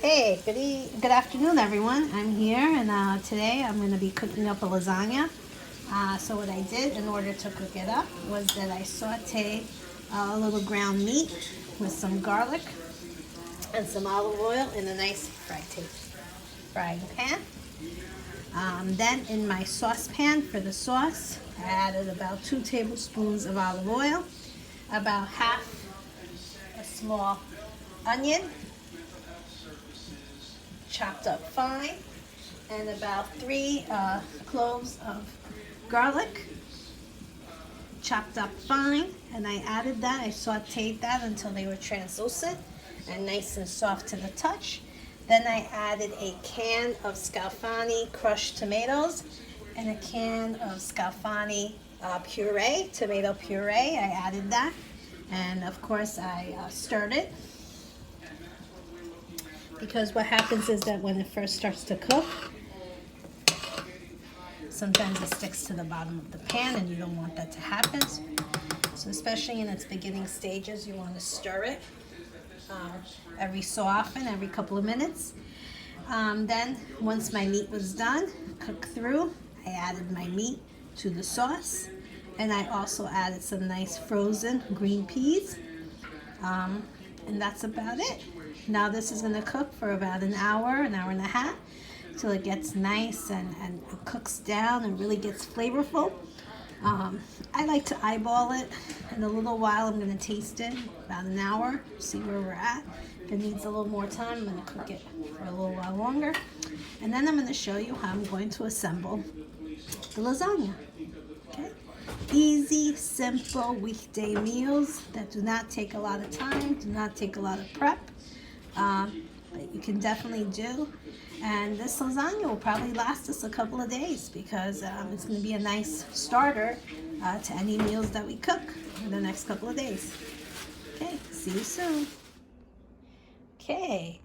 Hey, good afternoon, everyone. I'm here, and today I'm going to be cooking up a lasagna. So what I did in order to cook it up was that I sauteed a little ground meat with some garlic and some olive oil in a nice frying pan. Then in my saucepan for the sauce, I added about 2 tablespoons of olive oil, about half a small onion, chopped up fine, and about 3 cloves of garlic, chopped up fine, and I added that. I sauteed that until they were translucent and nice and soft to the touch. Then I added a can of scalfani crushed tomatoes and a can of scalfani puree, tomato puree. I added that, and of course I stirred it, because what happens is that when it first starts to cook, sometimes it sticks to the bottom of the pan, and you don't want that to happen. So especially in its beginning stages, you want to stir it every so often, every couple of minutes. Then once my meat was done, cooked through, I added my meat to the sauce, and I also added some nice frozen green peas, and that's about it. Now this is going to cook for about an hour and a half, till it gets nice and cooks down and really gets flavorful. I like to eyeball it. In a little while I'm going to taste it, about an hour, see where we're at. If it needs a little more time, I'm going to cook it for a little while longer. And then I'm going to show you how I'm going to assemble the lasagna. Okay? Easy, simple weekday meals that do not take a lot of time, do not take a lot of prep. But you can definitely do. And this lasagna will probably last us a couple of days, because it's going to be a nice starter to any meals that we cook in the next couple of days. Okay, see you soon. Okay,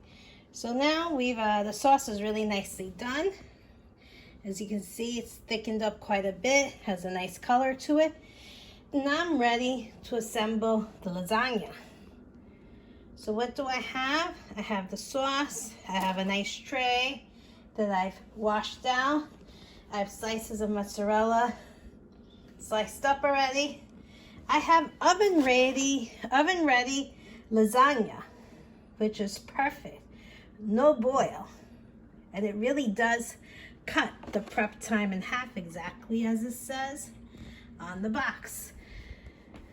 so now the sauce is really nicely done. As you can see, it's thickened up quite a bit, has a nice color to it. Now I'm ready to assemble the lasagna. So what do I have? I have the sauce. I have a nice tray that I've washed down. I have slices of mozzarella sliced up already. I have oven ready lasagna, which is perfect. No boil. And it really does cut the prep time in half, exactly as it says on the box.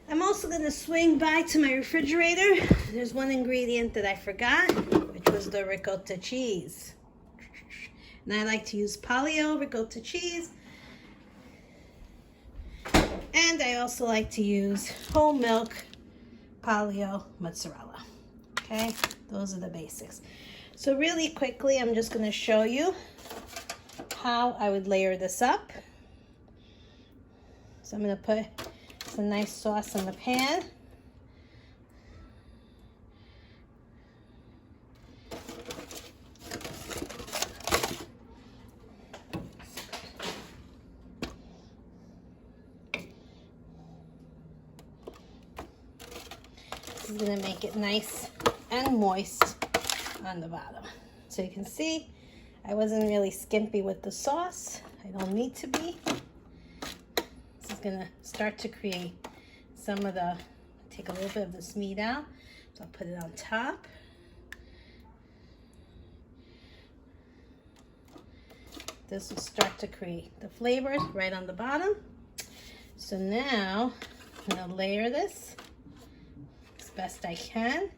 I'm also going to swing by to my refrigerator. There's one ingredient that I forgot, which was the ricotta cheese. And I like to use Polly-O ricotta cheese. And I also like to use whole milk Polly-O mozzarella. Okay, those are the basics. So really quickly, I'm just going to show you how I would layer this up. So I'm going to put some nice sauce in the pan. This is going to make it nice and moist on the bottom. So you can see I wasn't really skimpy with the sauce. I don't need to be. Gonna start to create some of the, take a little bit of this meat out, so I'll put it on top. This will start to create the flavors right on the bottom. So now I'm gonna layer this as best I can.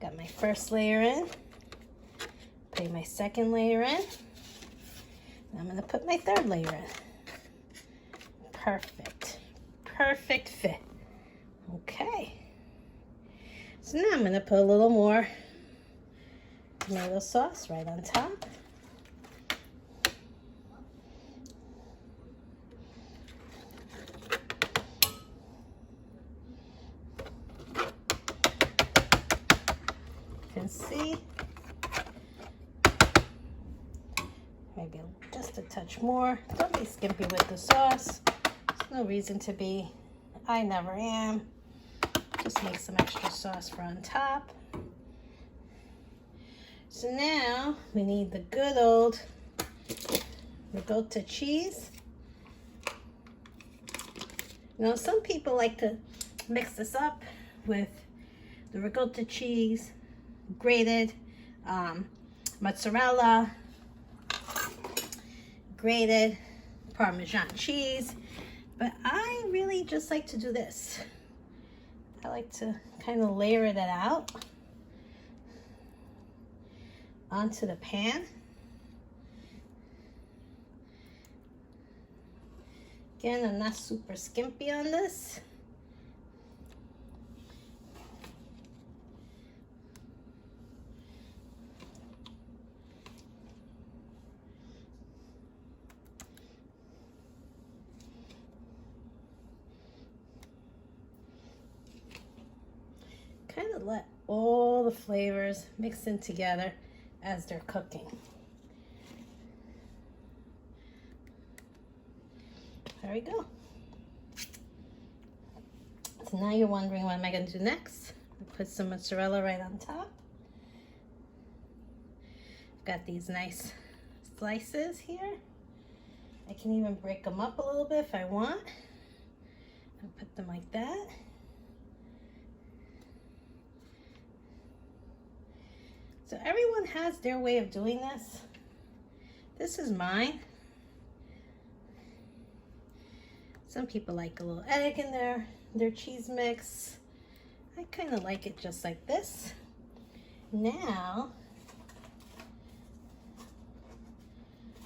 Got my first layer in, put my second layer in, and I'm gonna put my third layer in. Perfect fit. Okay, so now I'm going to put a little more tomato sauce right on top. You can see, maybe just a touch more. Don't be skimpy with the sauce. No reason to be. I never am. Just make some extra sauce for on top. So now we need the good old ricotta cheese. You know, some people like to mix this up with the ricotta cheese, grated mozzarella, grated Parmesan cheese, but I really just like to do this. I like to kind of layer it out onto the pan. Again, I'm not super skimpy on this. Kind of let all the flavors mix in together as they're cooking. There we go. So now you're wondering what am I going to do next? I'll put some mozzarella right on top. I've got these nice slices here. I can even break them up a little bit if I want. I'll put them like that. So everyone has their way of doing this. This is mine. Some people like a little egg in their cheese mix. I kind of like it just like this. Now,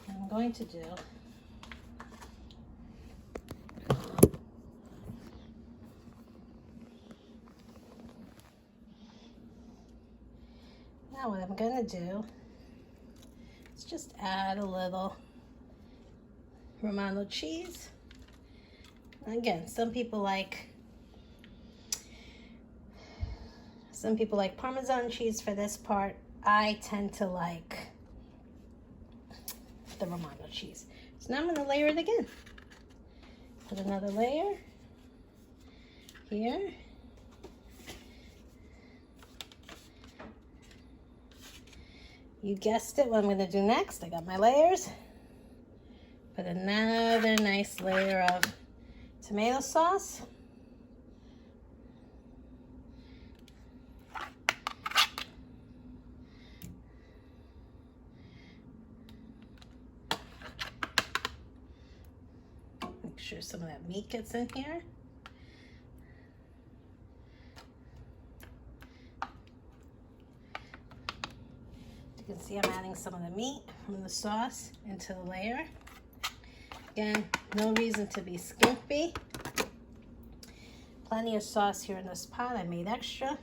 what I'm going to do, now what I'm going to do is just add a little Romano cheese. Again, some people like Parmesan cheese for this part. I tend to like the Romano cheese. So now I'm going to layer it again. Put another layer here. You guessed it, what I'm going to do next. I got my layers. Put another nice layer of tomato sauce. Make sure some of that meat gets in here. You can see I'm adding some of the meat from the sauce into the layer. Again, no reason to be skimpy. Plenty of sauce here in this pot. I made extra.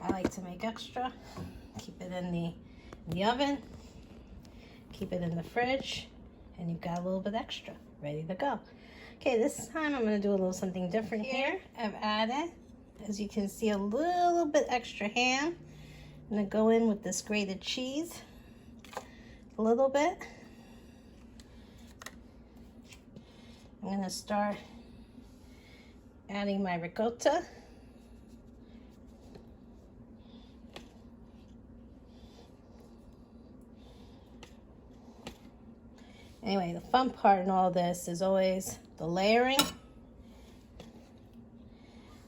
I like to make extra. Keep it in the oven. Keep it in the fridge. And you've got a little bit extra ready to go. Okay, this time I'm going to do a little something different here. I've added, as you can see, a little bit extra ham. I'm going to go in with this grated cheese. A little bit. I'm going to start adding my ricotta. Anyway, the fun part in all this is always the layering.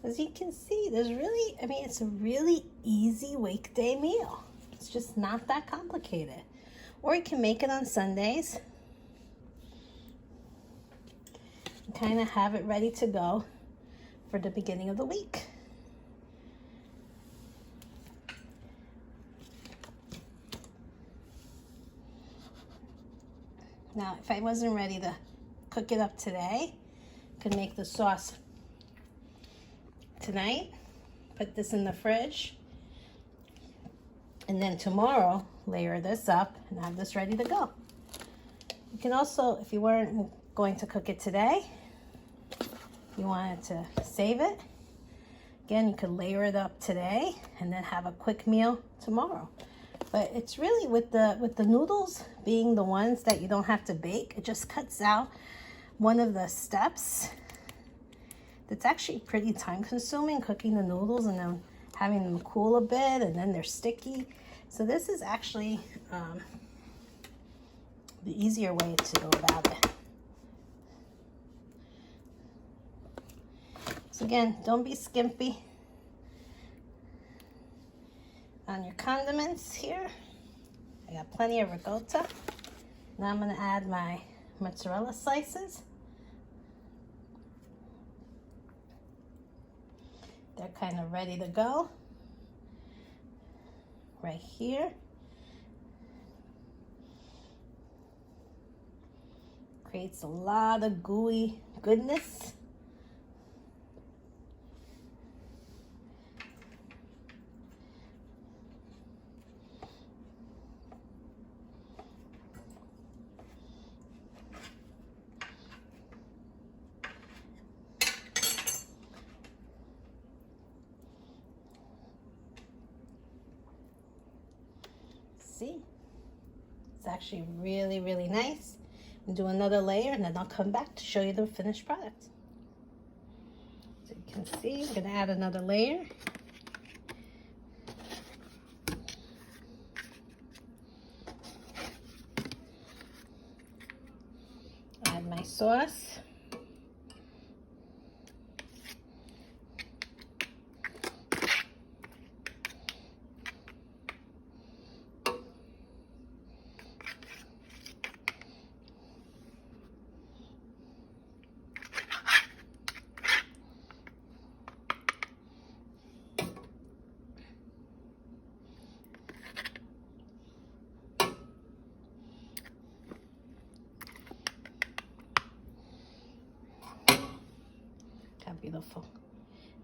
As you can see, it's a really easy weekday meal. It's just not that complicated. Or you can make it on Sundays. Kind of have it ready to go for the beginning of the week. Now, if I wasn't ready to cook it up today, I could make the sauce tonight, put this in the fridge, and then tomorrow layer this up and have this ready to go. You can also, if you weren't going to cook it today, you wanted to save it, again, you could layer it up today and then have a quick meal tomorrow. But it's really with the noodles being the ones that you don't have to bake, it just cuts out one of the steps that's actually pretty time consuming, cooking the noodles and then having them cool a bit and then they're sticky. So this is actually the easier way to go about it. So again, don't be skimpy on your condiments here. I got plenty of ricotta. Now I'm going to add my mozzarella slices. They're kind of ready to go. Right here. Creates a lot of gooey goodness. See, it's actually really, really nice. And do another layer, and then I'll come back to show you the finished product. So you can see, I'm gonna add another layer. Add my sauce. Beautiful.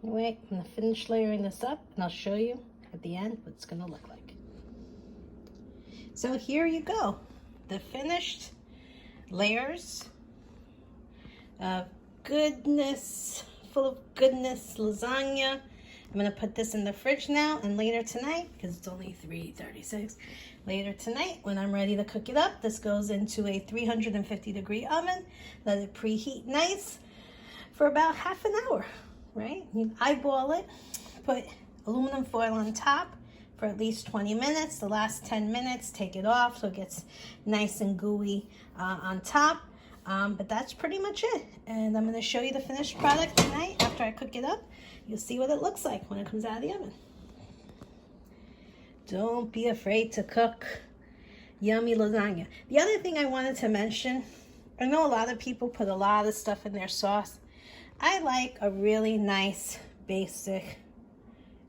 Anyway, I'm going to finish layering this up, and I'll show you at the end what it's going to look like. So here you go, the finished layers of goodness, full of goodness lasagna. I'm going to put this in the fridge now, and later tonight, because it's only 3:36, later tonight when I'm ready to cook it up, this goes into a 350-degree oven. Let it preheat nice for about half an hour, right? You eyeball it, put aluminum foil on top for at least 20 minutes. The last 10 minutes, take it off so it gets nice and gooey on top. But that's pretty much it. And I'm gonna show you the finished product tonight after I cook it up. You'll see what it looks like when it comes out of the oven. Don't be afraid to cook yummy lasagna. The other thing I wanted to mention, I know a lot of people put a lot of stuff in their sauce. I like a really nice, basic,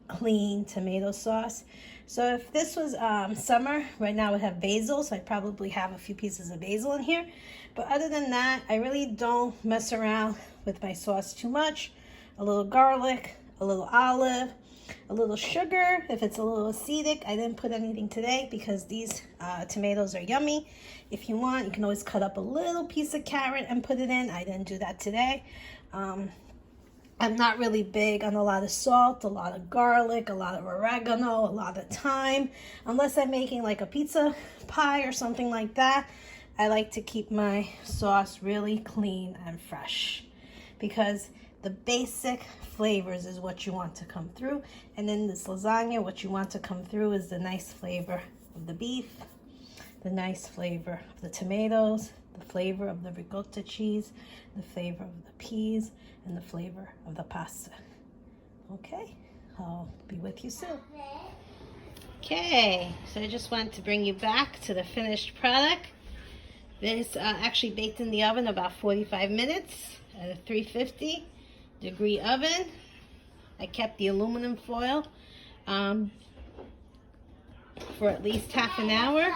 clean tomato sauce. So if this was summer, right now I would have basil, so I'd probably have a few pieces of basil in here. But other than that, I really don't mess around with my sauce too much. A little garlic, a little olive, a little sugar. If it's a little acidic, I didn't put anything today because these tomatoes are yummy. If you want, you can always cut up a little piece of carrot and put it in. I didn't do that today. I'm not really big on a lot of salt, a lot of garlic, a lot of oregano, a lot of thyme. Unless I'm making like a pizza pie or something like that, I like to keep my sauce really clean and fresh because the basic flavors is what you want to come through. And in this lasagna, what you want to come through is the nice flavor of the beef, the nice flavor of the tomatoes, the flavor of the ricotta cheese, the flavor of the peas, and the flavor of the pasta. Okay, I'll be with you soon. Okay, so I just wanted to bring you back to the finished product. This actually baked in the oven about 45 minutes at a 350-degree oven. I kept the aluminum foil for at least half an hour.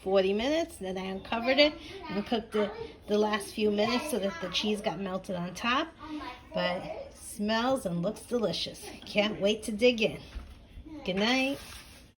40 minutes, then I uncovered it and cooked it the last few minutes so that the cheese got melted on top. But it smells and looks delicious. Can't wait to dig in. Good night.